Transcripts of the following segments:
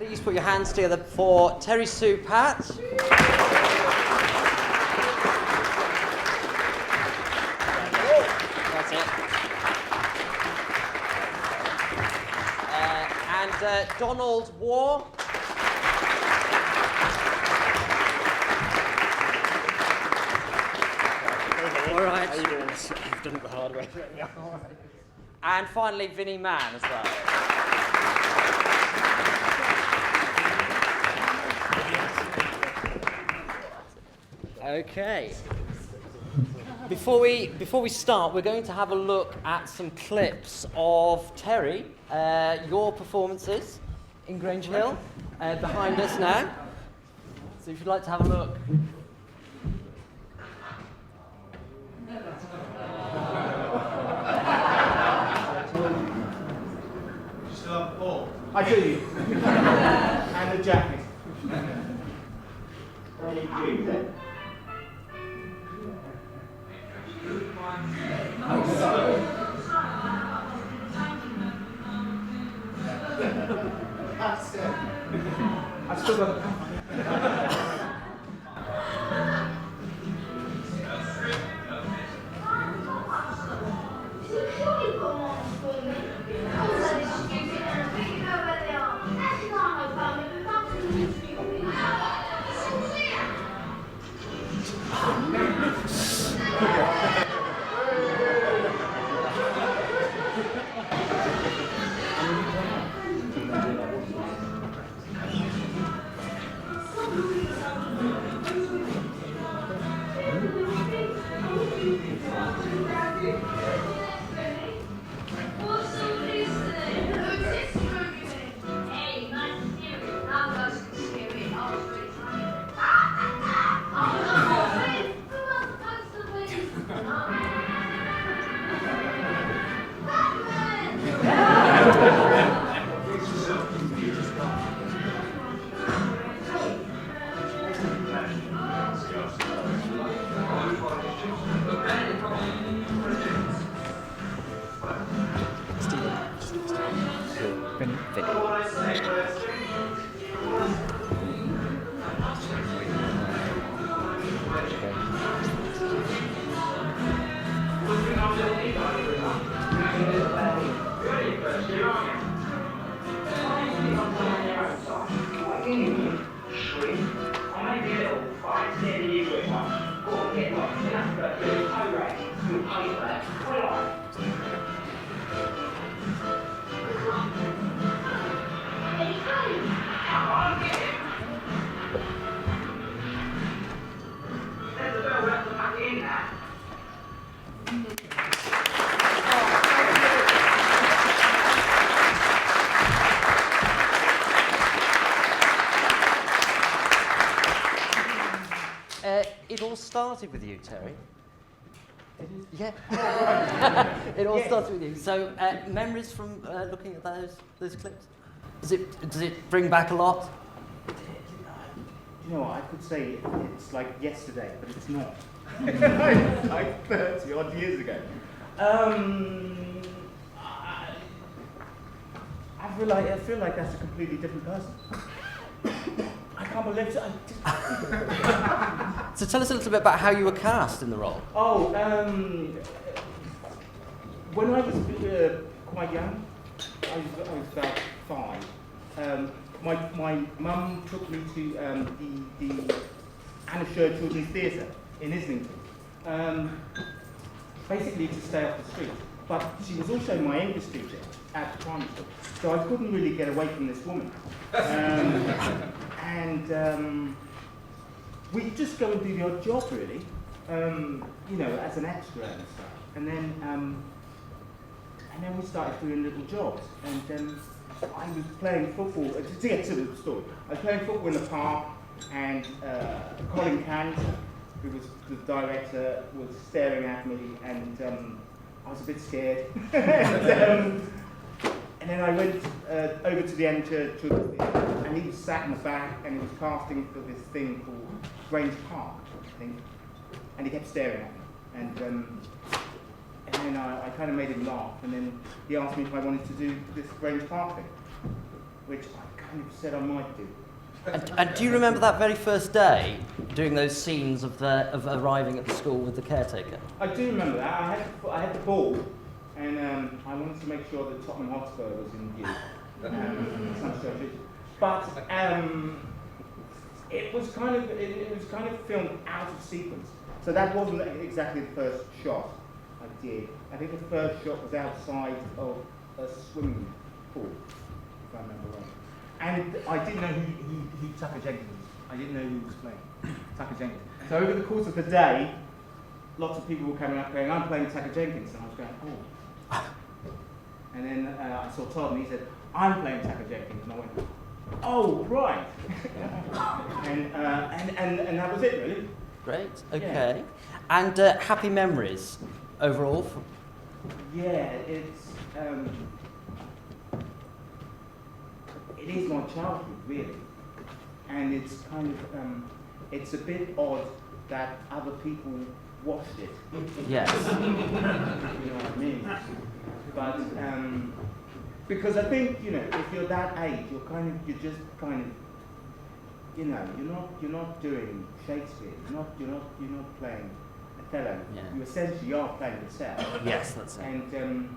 Please put your hands together for Terry Sue Patt. That's it. And Donald Waugh. All right. How you doing? I've done it the hard way. And finally, Vinny Mann as well. Okay. Before we start, we're going to have a look at some clips of Terry, your performances in Grange Hill, behind us now. So if you'd like to have a look. You still have the ball? I do. And the jacket. I've still got the It all started with you, Terry. Yeah. It all started with you. So, memories from looking at those clips? Does it bring back a lot? You know what, I could say it's like yesterday, but it's not. like 30 odd years ago. I feel like that's a completely different person. I can't believe it. So tell us a little bit about how you were cast in the role. Oh, when I was quite young, I was about 5. My mum took me to the Anna Sher Children's Theatre in Islington, basically to stay off the street. But she was also my English teacher at the primary school, so I couldn't really get away from this woman. We'd just go and do the odd job, really, you know, as an extra and stuff. And then we started doing little jobs. And I was playing football, to get to the story, I was playing football in the park, and Colin Cant, who was the director, was staring at me, and I was a bit scared. And then I went over to the end to and he was sat in the back, and he was casting for this thing called Grange Park, I think, and he kept staring at me. And then I kind of made him laugh, and then he asked me if I wanted to do this Grange Park thing, which I kind of said I might do. And do you remember that very first day, doing those scenes of arriving at the school with the caretaker? I do remember that. I had the ball, and I wanted to make sure that Tottenham Hotspur was in view. But it was kind of filmed out of sequence. So that wasn't exactly the first shot I did. I think the first shot was outside of a swimming pool, if I remember right. And I didn't know who Tucker Jenkins was. I didn't know who was playing Tucker Jenkins. So over the course of the day, lots of people were coming up going, I'm playing Tucker Jenkins. And I was going, oh. And then I saw Todd and he said, I'm playing Tucker Jenkins. And I went, oh, right. and that was it, really. Great, okay. Yeah. And happy memories overall? Yeah, it is my childhood, really. And it's kind of, it's a bit odd that other people watched it. Yes. You know what I mean? But, because I think, you know, if you're that age, you're just kind of, you know, you're not doing Shakespeare. You're not playing Othello. Yeah. You essentially are playing yourself. Yes, that's it. And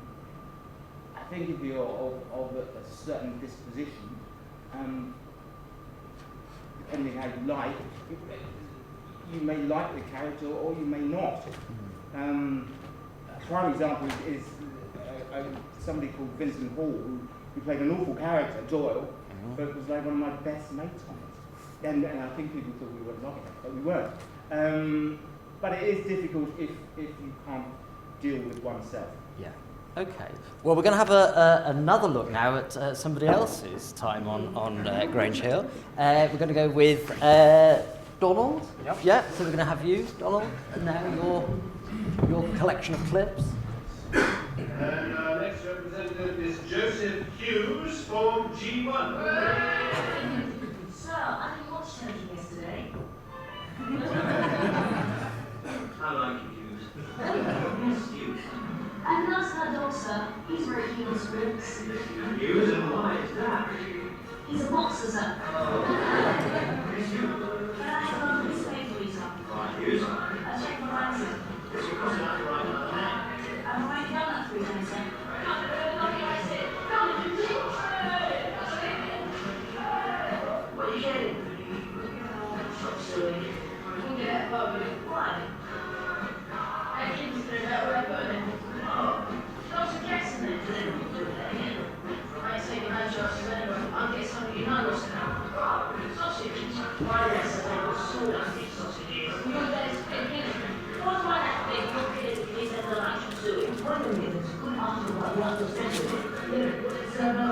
I think if you're of a certain disposition, depending how you like, you may like the character or you may not. A prime example is somebody called Vincent Hall, who played an awful character, Doyle, but was like one of my best mates on it. And I think people thought we weren't like that, but we weren't. But it is difficult if you can't deal with oneself. Yeah. Okay. Well, we're going to have another look now at somebody else's time on Grange Hill. We're going to go with Donald. Yep. Yeah. So we're going to have you, Donald. Now your collection of clips. And our next representative is Joseph Hughes from G1. Sir, I didn't watch television yesterday. I like you, Hughes. Yes, Hughes. And that's our dog, sir. He's very keen on sprints. Hughes, and why is that? He's a boxer, sir. Oh. Can I have a piece of paper, please, sir? Right, Hughes. A check for ransom. What's your cost out right now? I'm writing down that 3 times, sir. What are you getting? Stop silly. Why? I didn't consider that right, but oh, don't suggest it. I say the man shots and I'll get some of you nuggets now. Sausages. Why, yes, I was so nasty sausages. You know that it's big, isn't it? What's my next thing? You're kidding me, and then I should do it. One of them is good after what you understand it. So, no, I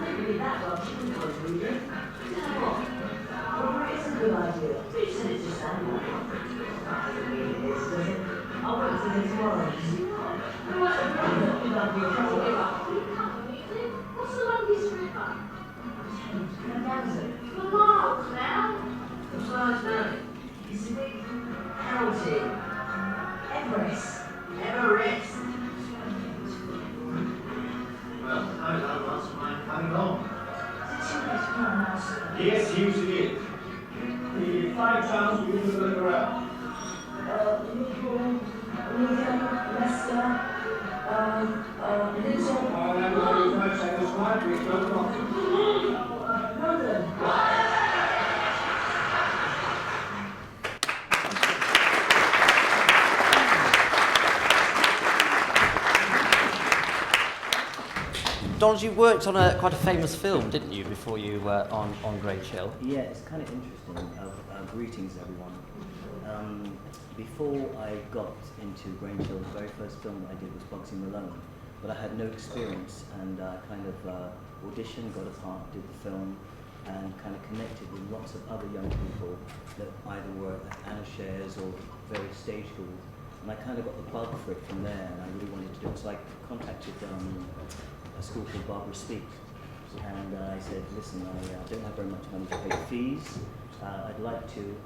didn't read that well. She couldn't go through it. What? Well, it's a good idea. You said it just sounded like it. I don't mean it is, does it? I'll wait till then tomorrow. What's the longest river? The miles now. Besides that, it's a big penalty. Everest. Everest. Well, I don't mind coming home. Is it too late to come now, sir? Yes, Hughes, it is. The 5 towns we need to look around. Liverpool, Leicester, Luton. I'll have 5 seconds, right? We go on. London. Donald, you worked on quite a famous film, didn't you, before you were on Grange Hill? Yeah, it's kind of interesting. Greetings, everyone. Before I got into Grange Hill, the very first film that I did was Boxing Malone, but I had no experience, and I kind of auditioned, got a part, did the film, and kind of connected with lots of other young people that either were at Anna Shares or various stage schools, and I kind of got the bug for it from there, and I really wanted to do it. So I contacted a school called Barbara Speak, and I said, listen, I don't have very much money to pay fees, I'd like to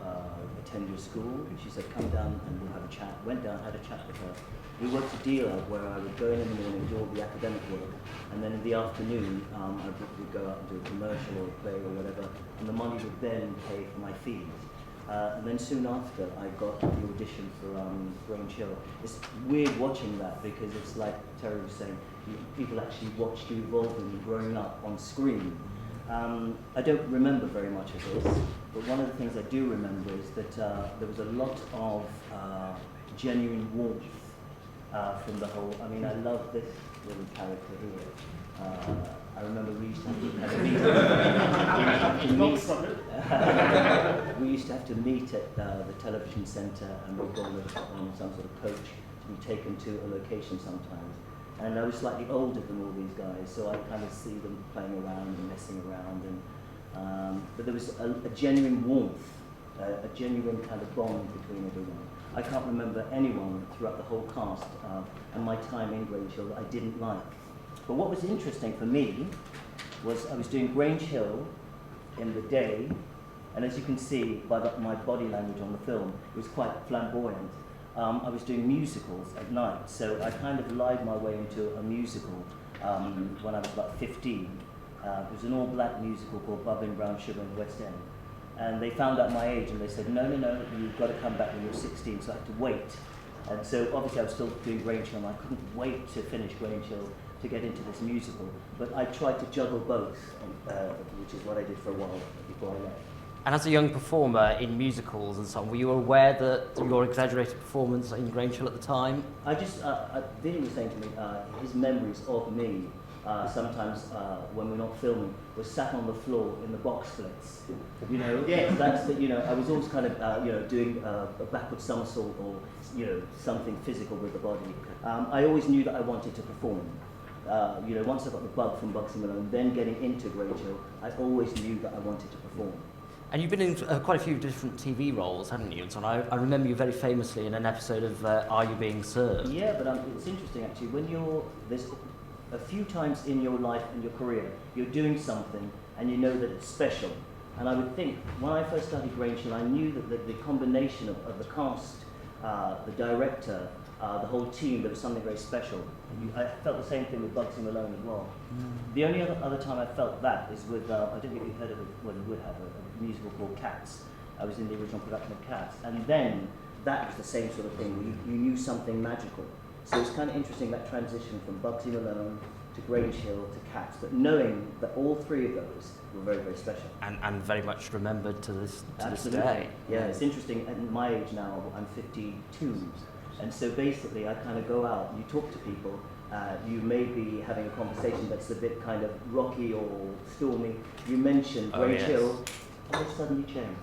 attend your school. And she said, come down and we'll have a chat. Went down, had a chat with her. We worked a deal out where I would go in the morning, do all the academic work, and then in the afternoon, I would go out and do a commercial or a play or whatever, and the money would then pay for my fees. And then soon after, I got the audition for Grange Hill. It's weird watching that because it's like Terry was saying, people actually watched you evolving and growing up on screen. I don't remember very much of this, but one of the things I do remember is that there was a lot of genuine warmth from the whole. I mean, I love this little character here. I remember we used to have we used to have to meet at the television centre, and we'd go on some sort of coach to be taken to a location sometimes. And I was slightly older than all these guys, so I kind of see them playing around and messing around. And but there was a genuine warmth, a genuine kind of bond between everyone. I can't remember anyone throughout the whole cast and my time in Grange Hill that I didn't like. But what was interesting for me was I was doing Grange Hill in the day, and as you can see by my body language on the film, it was quite flamboyant. I was doing musicals at night, so I kind of lied my way into a musical when I was about 15. It was an all-black musical called Bubbling Brown Sugar in the West End. And they found out my age and they said, no, you've got to come back when you're 16, so I had to wait. And so obviously I was still doing Grange Hill and I couldn't wait to finish Grange Hill to get into this musical. But I tried to juggle both, which is what I did for a while before I left. And as a young performer in musicals and so on, were you aware that your exaggerated performance in Grange Hill at the time? Vinny was saying to me, his memories of me, sometimes when we're not filming, was sat on the floor in the box splits. You know, yeah, that's the, you know, I was always kind of, doing a backward somersault or, something physical with the body. I always knew that I wanted to perform. Once I got the bug from Bugsy Malone, then getting into Grange Hill, I always knew that I wanted to perform. And you've been in quite a few different TV roles, haven't you? And I remember you very famously in an episode of Are You Being Served? Yeah, but it's interesting actually, when there's a few times in your life and your career, you're doing something and you know that it's special. And I would think, when I first started Grange Hill, I knew that the combination of the cast, the director, the whole team, there was something very special. I felt the same thing with Bugsy Malone as well. The only other time I felt that is with, I don't think you've heard of it, well, you would have a musical called Cats. I was in the original production of Cats. And then that was the same sort of thing, you knew something magical. So it's kind of interesting, that transition from Bugsy Malone to Grange Hill to Cats, but knowing that all three of those were very, very special. And very much remembered to this Absolutely. day. Yeah, it's interesting. At my age now, I'm 52. And so basically, I kind of go out, you talk to people, you may be having a conversation that's a bit kind of rocky or stormy. You mention Grange Hill, all of a sudden you change.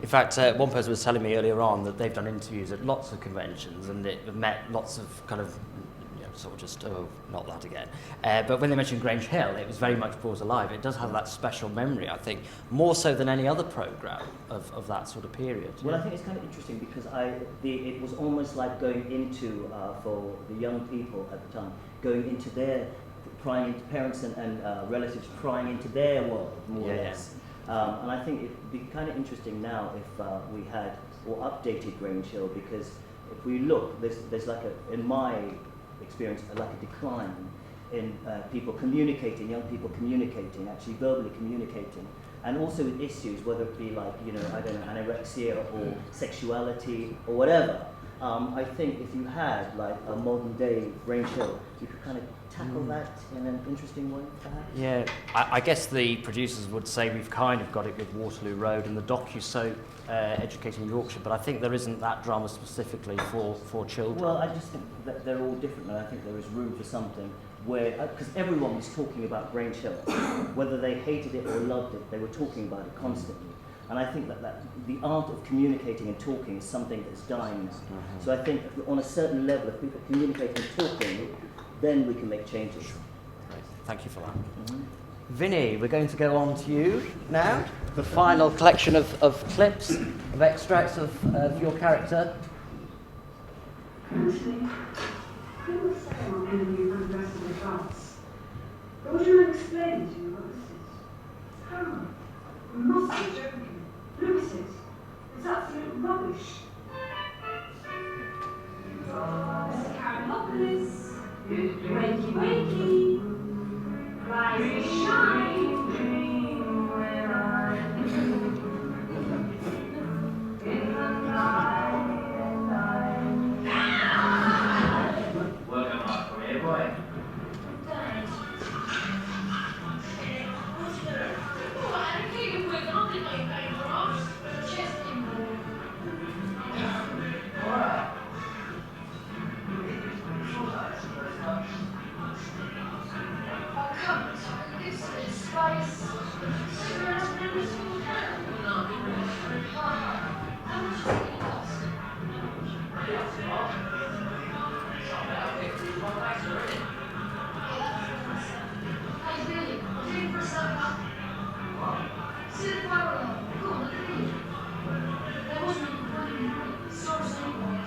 In fact, one person was telling me earlier on that they've done interviews at lots of conventions and they've met lots of kind of, sort of just, not that again. But when they mentioned Grange Hill, it was very much brought alive. It does have that special memory, I think, more so than any other programme of that sort of period. Well, I think it's kind of interesting because it was almost like going into, for the young people at the time, going into their, prying into parents and relatives, prying into their world, more or less. And I think it'd be kind of interesting now if we had, or updated Grange Hill, because if we look, there's like in my experience, like a decline in people communicating, young people communicating, actually verbally communicating, and also with issues, whether it be like, anorexia or sexuality or whatever. I think if you had like a modern day Grange Hill, you could kind of tackle that in an interesting way, perhaps? Yeah, I guess the producers would say we've kind of got it with Waterloo Road and the docu-soap Educating Yorkshire, but I think there isn't that drama specifically for children. Well, I just think that they're all different, and I think there is room for something where, because everyone was talking about Grange Hill, whether they hated it or loved it, they were talking about it constantly. And I think that the art of communicating and talking is something that's dying now. So I think on a certain level, if people communicate and talking, then we can make changes. Great. Thank you for that. Vinny, we're going to go on to you now. The final collection of clips, of extracts of your character. Antoni, who will say I'm enemy for the rest of the class? But would you mind explaining to me what this is? How? You must be joking. Wakey, wakey, rise and shine. Working hard for you, boy. Thanks. Oh, I think you put on the paper off. Chest inboard. Alright. Oh, come on, Tony, this is spice. How much do you cost? Hey, Billy, I'm doing for supper. See the power level. Go on, look at me. That wasn't even funny. Source anyway.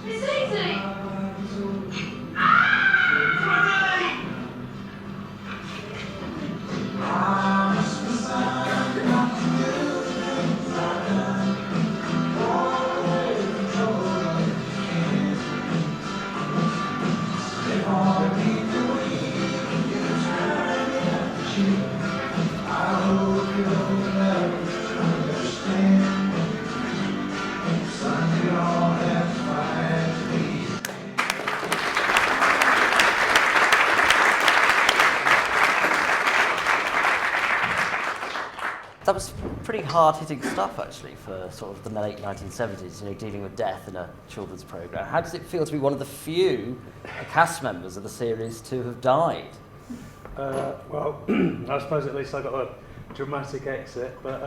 It's easy! That was pretty hard-hitting stuff, actually, for sort of the late 1970s, you know, dealing with death in a children's programme. How does it feel to be one of the few cast members of the series to have died? Well, I suppose at least I got a dramatic exit, but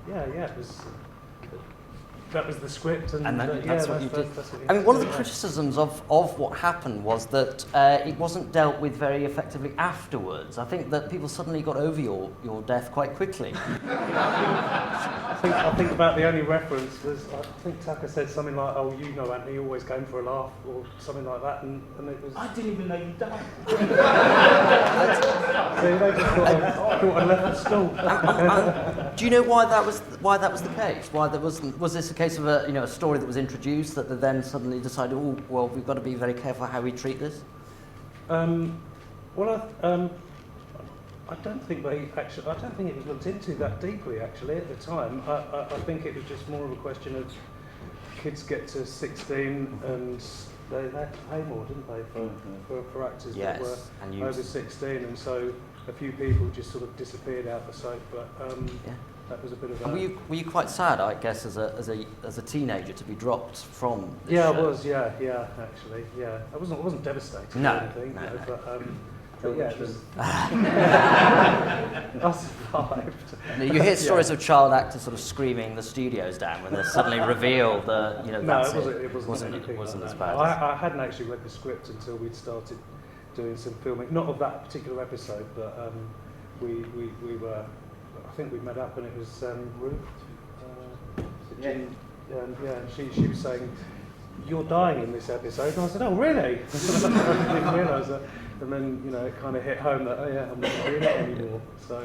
it was. That was the script, and that's what you did. That's what I mean, one of the criticisms of what happened was that it wasn't dealt with very effectively afterwards. I think that people suddenly got over your death quite quickly. I think about the only reference was, I think Tucker said something like, "Oh, you know, Antoni always going for a laugh," or something like that, and it was. I didn't even know you died. So they just thought I left the school. Do you know why that was the case? Why there was this a case of a story that was introduced that they then suddenly decided, oh well, we've got to be very careful how we treat this? I don't think it was looked into that deeply actually at the time. I think it was just more of a question of kids get to 16 and they had to pay more, didn't they, for actors that were over 16, and so a few people just sort of disappeared out the soap. But that was a bit of. And were you quite sad, I guess, as a teenager to be dropped from this Yeah, show? I was. Yeah, actually, yeah. I wasn't devastated No, or anything, no, no. but yeah, it was, I survived. You hear stories of child actors sort of screaming the studios down when they suddenly reveal the, No, that's it wasn't as like bad. that. I hadn't actually read the script until we'd started doing some filming, not of that particular episode, but we were. I think we met up and it was Ruth. And she was saying, "You're dying in this episode," and I said, "Oh, really?" I didn't realise that. And then, it kind of hit home that, I'm not doing it anymore. So,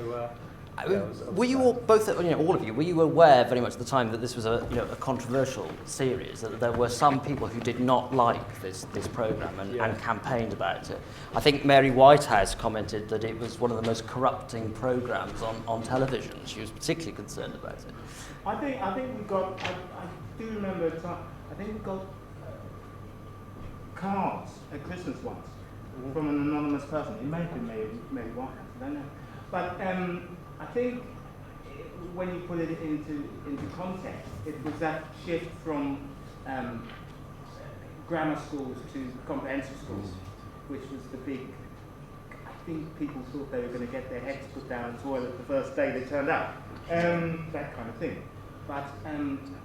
were you all, both, all of you, were you aware very much at the time that this was a controversial series, that there were some people who did not like this programme and campaigned about it? I think Mary Whitehouse commented that it was one of the most corrupting programmes on television. She was particularly concerned about it. I think we got. I do remember a time. I think we got cards at Christmas once. from an anonymous person. It may have been maybe Waugh, I don't know. But I think when you put it into context, it was that shift from grammar schools to comprehensive schools, which was the big. I think people thought they were going to get their heads put down the toilet the first day they turned up, that kind of thing. But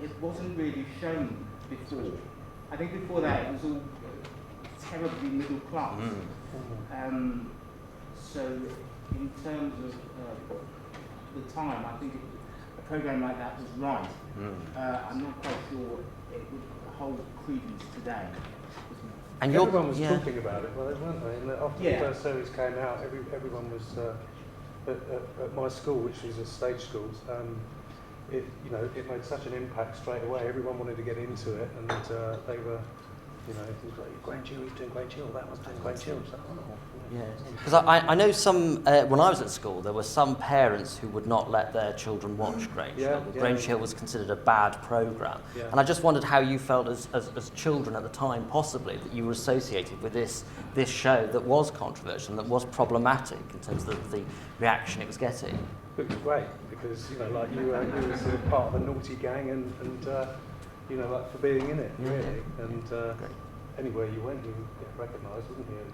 it wasn't really shown before. I think before that it was all terribly middle class. So in terms of the time, I think a program like that was right. I'm not quite sure it would hold credence today. And everyone was talking about it, well, weren't they? And after the first series came out, everyone was at my school, which is a stage school. It made such an impact straight away. Everyone wanted to get into it, and they were, it was like Grange Hill, he's doing Grange Hill, that was doing Grange Hill. So, yeah, because I know some, when I was at school, there were some parents who would not let their children watch Grange Hill. Grange Hill was considered a bad programme. Yeah. And I just wondered how you felt as children at the time, possibly, that you were associated with this show that was controversial and that was problematic in terms of the reaction it was getting. It was great, because, you were sort of part of a naughty gang and like for being in it, really. And anywhere you went, you get recognised, wouldn't you?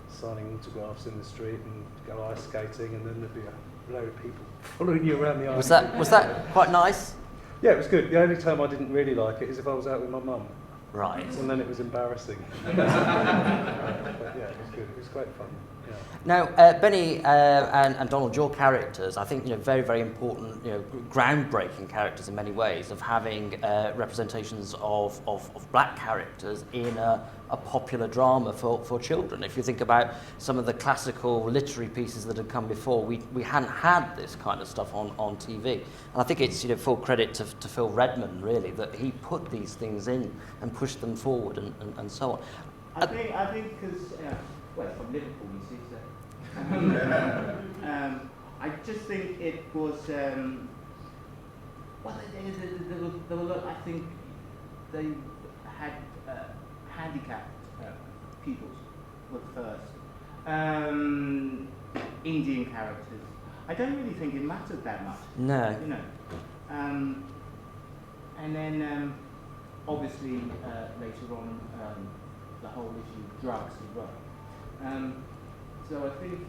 Signing autographs in the street and go ice skating, and then there'd be a load of people following you around the ice. Was that quite nice? Yeah, it was good. The only time I didn't really like it is if I was out with my mum. Right. And then it was embarrassing. But yeah, it was good. It was great fun. Yeah. Now, Vinny and Donald, your characters, I think, very, very important, groundbreaking characters in many ways, of having representations of black characters in a popular drama for children. If you think about some of the classical literary pieces that had come before, we hadn't had this kind of stuff on TV. And I think it's full credit to Phil Redmond, really, that he put these things in and pushed them forward and so on. I think because from Liverpool, you see, so I just think it was there were I think they had handicapped pupils were first. Indian characters. I don't really think it mattered that much. No. And then obviously later on the whole issue of drugs as well. So I think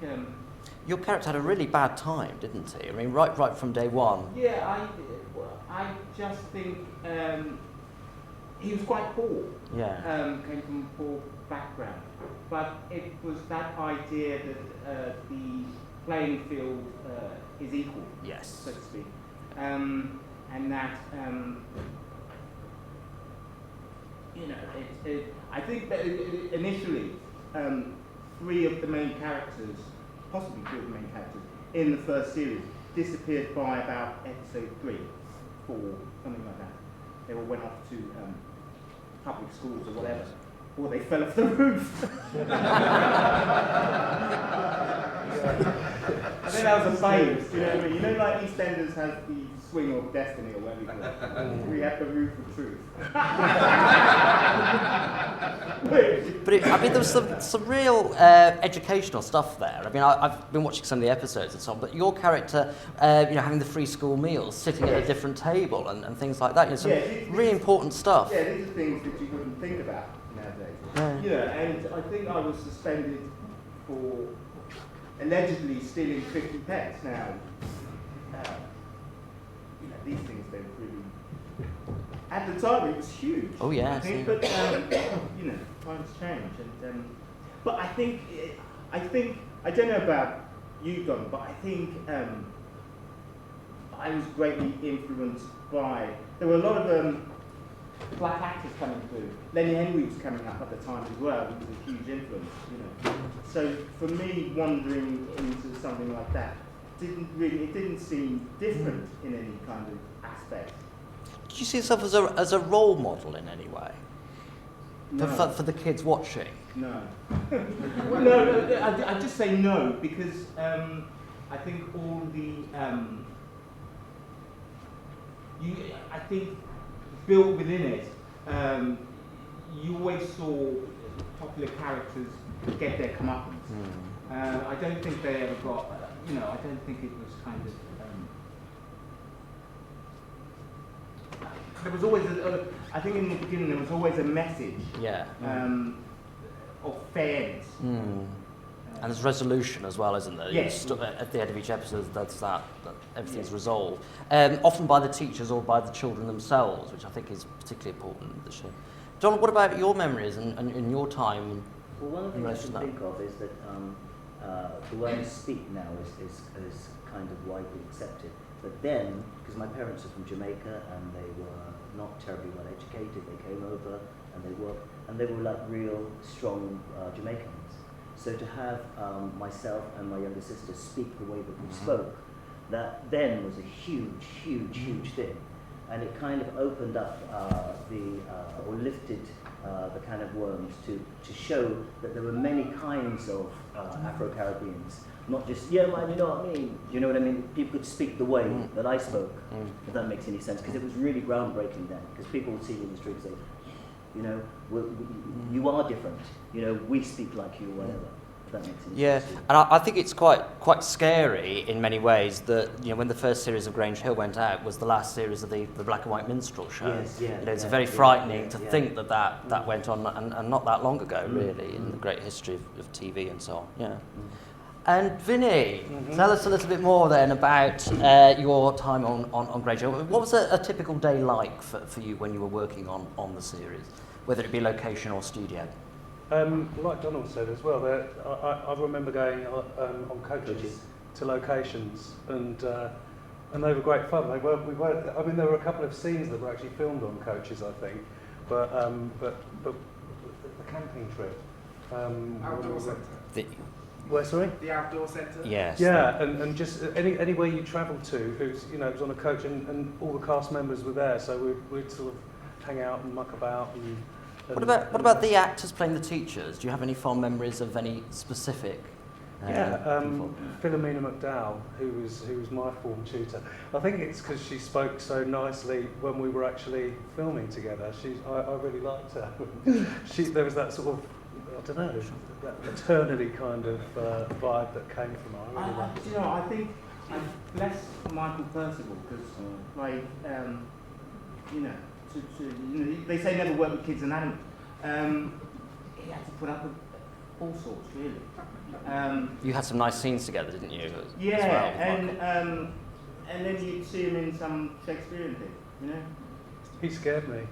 your character had a really bad time, didn't he? I mean, right from day one. Yeah, I just think he was quite poor. Yeah. Came from a poor background, but it was that idea that the playing field is equal. Yes. So to speak, and that I think that initially. 3 of the main characters, possibly 2 of the main characters, in the first series disappeared by about episode 3, 4, something like that. They all went off to public schools or whatever, or they fell off the roof. I think that was a phase, you know what I mean? Like EastEnders has the swing of destiny or whatever you call it. We had the roof of truth. But there was some real educational stuff there. I mean, I've been watching some of the episodes and so on, but your character, having the free school meals, sitting at a different table and things like that, some really important stuff. Yeah, these are things that you wouldn't think about nowadays. And I think I was suspended for allegedly stealing 50 pence. Now, these things don't really. At the time, it was huge. Oh yeah. I think, but times change, and but I think I don't know about you, Don, but I think I was greatly influenced by. There were a lot of black actors coming through. Lenny Henry was coming up at the time as well, which was a huge influence, So for me, wandering into something like that didn't seem different in any kind of aspect. Did you see yourself as a role model in any way? No. For the kids watching? No. Well, no, I just say no because I think all the I think built within it, you always saw popular characters get their comeuppance. I don't think they ever got, I don't think it was kind of. There was always, I think in the beginning there was always a message. Yeah. Of fairness. And there's resolution as well, isn't there? Yes. At the end of each episode, that's that everything's resolved. Often by the teachers or by the children themselves, which I think is particularly important in the show. John, what about your memories and your time? Well, one of the things I can think of is that the way I speak now is kind of widely accepted. But then, because my parents are from Jamaica and they were not terribly well educated, they came over and they were like real strong Jamaicans. So to have myself and my younger sister speak the way that we spoke, that then was a huge, huge, huge thing. And it kind of opened up or lifted the can of worms to show that there were many kinds of Afro-Caribbeans. Not just, yeah, man, you know what I mean? You know what I mean? People could speak the way that I spoke, if that makes any sense. Because it was really groundbreaking then. Because people would see me in the street and say, you know, you are different. You know, we speak like you, or whatever. If that makes any sense. Yeah, and I think it's quite scary in many ways that, when the first series of Grange Hill went out was the last series of the black and white minstrel show. Yes, yeah. It's very frightening to think that went on and not that long ago, really, in the great history of TV and so on. Yeah. And Vinny, tell us a little bit more then about your time on Grange Hill. What was a typical day like for you when you were working on the series, whether it be location or studio? Like Donald said as well, I remember going on coaches to locations, and they were great fun. There were a couple of scenes that were actually filmed on coaches, I think, but the camping trip. Outdoor centre. Where, sorry? The outdoor centre? Yes. Yeah, and just anywhere you travelled to, it was on a coach, and all the cast members were there, so we'd sort of hang out and muck about. What about the actors playing the teachers? Do you have any fond memories of any specific? Philomena McDowell, who was my form tutor. I think it's because she spoke so nicely when we were actually filming together. I really liked her. There was that sort of, I don't know, that maternity kind of vibe that came from her. I really liked it. I think I've blessed Michael Percival because, they say never work with kids and animals. He had to put up with all sorts, really. You had some nice scenes together, didn't you? Yeah, as well, and then you'd see him in some Shakespearean thing, you know. He scared me.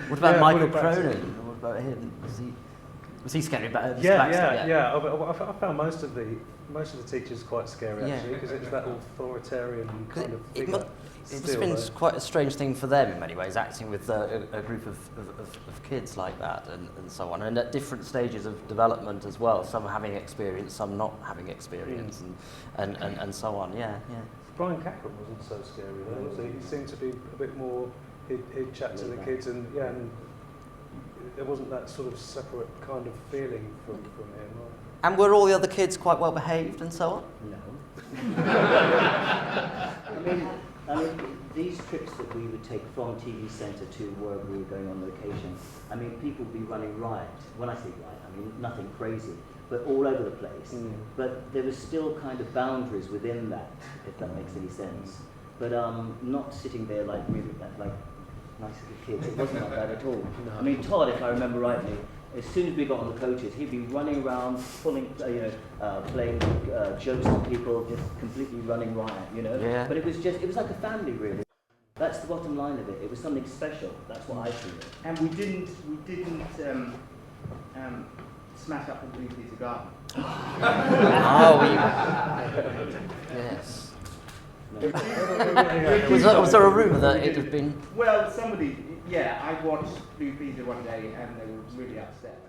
What about Michael Cronin? What about him? Was he scary about his backstory? Yeah. I found most of the teachers quite scary actually, because it's that authoritarian kind of figure. It must have been quite a strange thing for them in many ways, acting with a group of kids like that and so on, and at different stages of development as well. Some having experience, some not having experience, and so on. Yeah. Brian Cackram wasn't so scary though, was he? He seemed to be a bit more. He'd chat to the kids, and there wasn't that sort of separate kind of feeling from him. Right? And were all the other kids quite well behaved and so on? No. I mean, these trips that we would take from TV Centre to wherever we were going on location, I mean, people would be running riot. When I say riot, I mean nothing crazy, but all over the place. But there was still kind of boundaries within that, if that makes any sense. But not sitting there like really like nice little kids. It wasn't like that at all. No. I mean, Todd, if I remember rightly, as soon as we got on the coaches, he'd be running around, playing jokes on people, just completely running riot, you know. Yeah. But it was like a family, really. That's the bottom line of it. It was something special. That's what I feel. And we didn't smash up a blue piece of garden. Yes. No. Was there a rumour that it had been? Well, I watched Blue Peter one day and they were really upset.